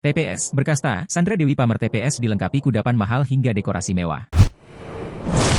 TPS, berkasta, Sandra Dewi pamer TPS dilengkapi kudapan mahal hingga dekorasi mewah.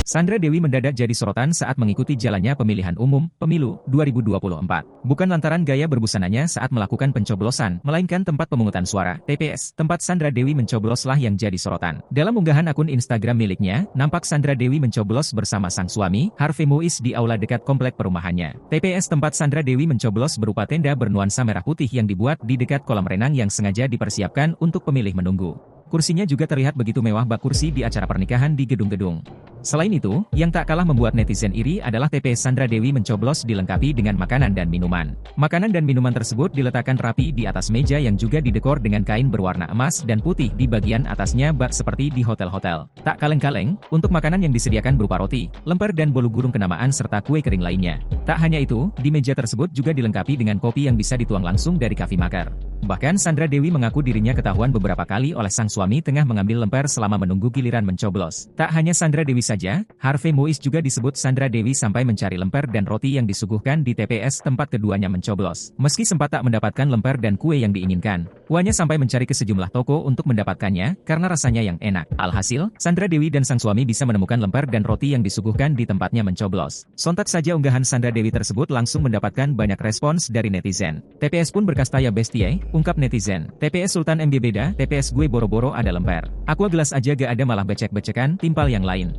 Sandra Dewi mendadak jadi sorotan saat mengikuti jalannya pemilihan umum, Pemilu, 2024. Bukan lantaran gaya berbusananya saat melakukan pencoblosan, melainkan tempat pemungutan suara, TPS, tempat Sandra Dewi mencobloslah yang jadi sorotan. Dalam unggahan akun Instagram miliknya, nampak Sandra Dewi mencoblos bersama sang suami, Harvey Muiz di aula dekat komplek perumahannya. TPS tempat Sandra Dewi mencoblos berupa tenda bernuansa merah putih yang dibuat di dekat kolam renang yang sengaja dipersiapkan untuk pemilih menunggu. Kursinya juga terlihat begitu mewah bak kursi di acara pernikahan di gedung-gedung. Selain itu, yang tak kalah membuat netizen iri adalah TPS Sandra Dewi mencoblos dilengkapi dengan makanan dan minuman. Makanan dan minuman tersebut diletakkan rapi di atas meja yang juga didekor dengan kain berwarna emas dan putih di bagian atasnya bak seperti di hotel-hotel. Tak kaleng-kaleng, untuk makanan yang disediakan berupa roti, lemper dan bolu gurung kenamaan serta kue kering lainnya. Tak hanya itu, di meja tersebut juga dilengkapi dengan kopi yang bisa dituang langsung dari Coffee Maker. Bahkan Sandra Dewi mengaku dirinya ketahuan beberapa kali oleh sang suami tengah mengambil lemper selama menunggu giliran mencoblos. Tak hanya Sandra Dewi saja, Harvey Muiz juga disebut Sandra Dewi sampai mencari lemper dan roti yang disuguhkan di TPS tempat keduanya mencoblos. Meski sempat tak mendapatkan lemper dan kue yang diinginkan, Wanya sampai mencari ke sejumlah toko untuk mendapatkannya karena rasanya yang enak. Alhasil, Sandra Dewi dan sang suami bisa menemukan lemper dan roti yang disuguhkan di tempatnya mencoblos. Sontak saja unggahan Sandra Dewi tersebut langsung mendapatkan banyak respons dari netizen. TPS pun berkasta ya bestie, ungkap netizen. TPS Sultan MB beda, TPS gue boro-boro ada lemper. Aqua gelas aja gak ada malah becek-becekan, timpal yang lain.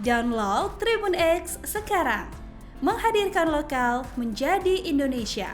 Download Tribun X sekarang, menghadirkan lokal menjadi Indonesia.